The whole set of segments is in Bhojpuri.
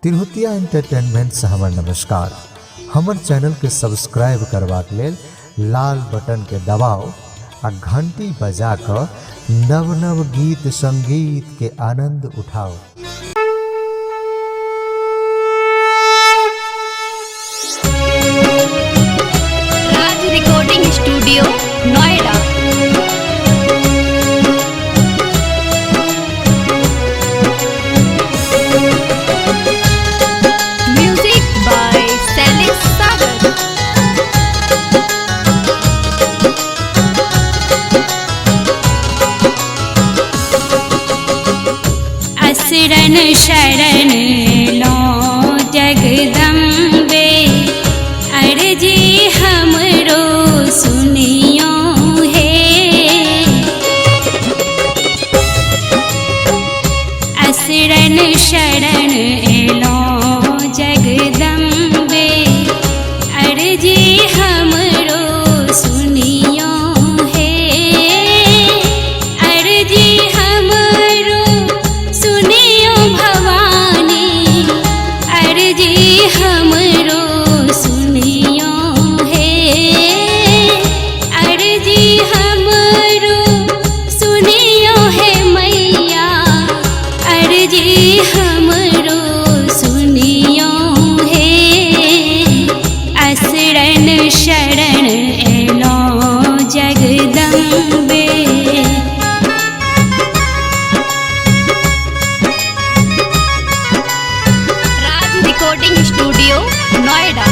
तिरहुतिया एंटरटेनमेंट से हमर नमस्कार। हमर चैनल के सब्सक्राइब करबाक लेल लाल बटन के दबाओ आ घंटी बजा कर नव नव गीत संगीत के आनंद उठाओ। Raj recording studio Noida. Music by Salis Sagar. असरण शरण लो जगदम्बे, अर्जी हमरो सुनियो हे। असरण शरण लो जगदम्बे, अर्जी हमरो सुनियो हे। अर्जी हमरो सुनियो भवानी, अर्जी हमरो सुनियो हे। अर्जी हमरो सुनियो हे मैया, अर्जी हमरो सुनियो हे। असरण शरण एलो Jagdambe. Raj recording studio Noida.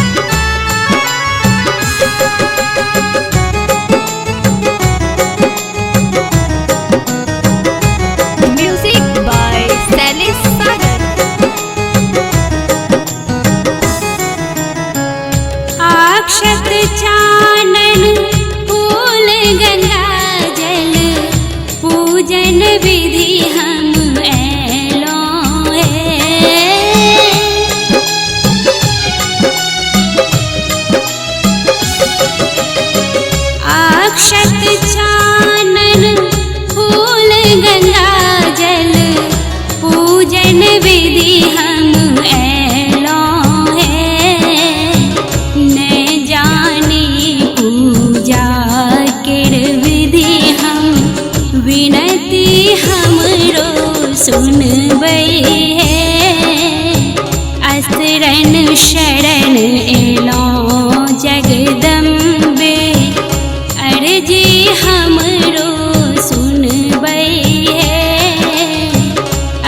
Music by Salis Sagar. अक्षत चानन फूल गंगा जल, पूजन विधि हम एलो हे। अक्षत चानन फूल गंगा जल, पूजन विधि हम एलो हे। न जानी पूजा केर विधि हम, विनती हमरो सुनबै हे। असरण शरण एलो जगदम्बे, अर्जी हमरो सुनबै हे।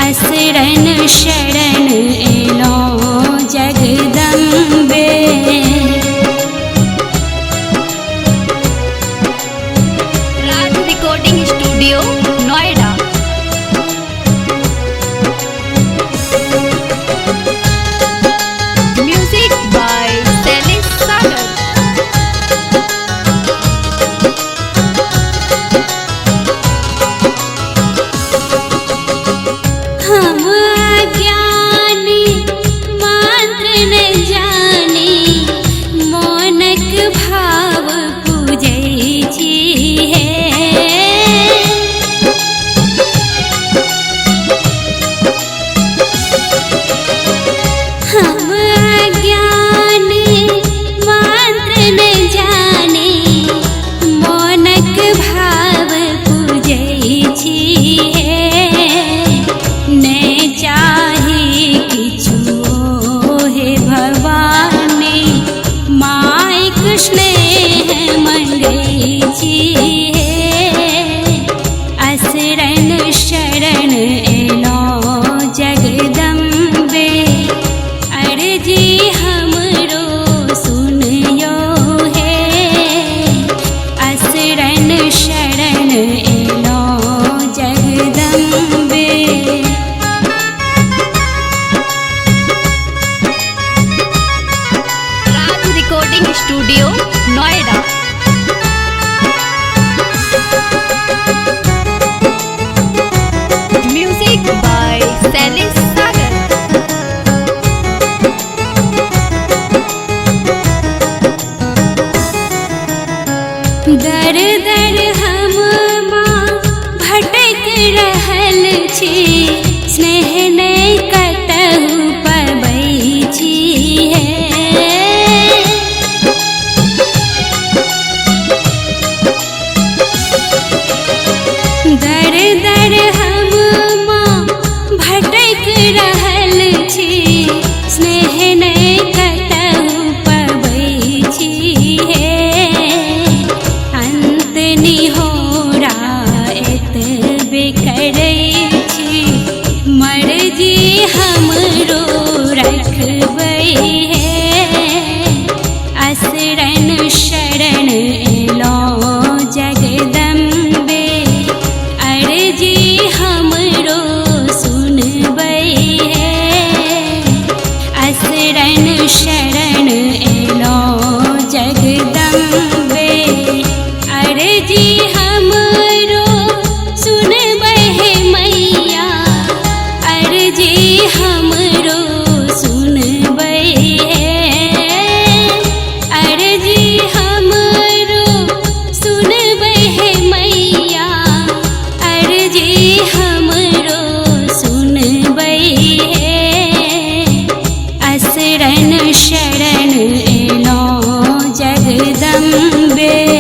असरण शरण एलो Jagdambe. Raj recording studio Noida. Music by Salis शरण एलो जगदम्बे। अर्जी हमरो सुनबै हे मैया, अर्जी हमरो सुनबै हे, अर्जी हमरो सुनबै हे मैया, अर्जी हमरो सुनबै हे। असरण शरण एलो जगदम्बे।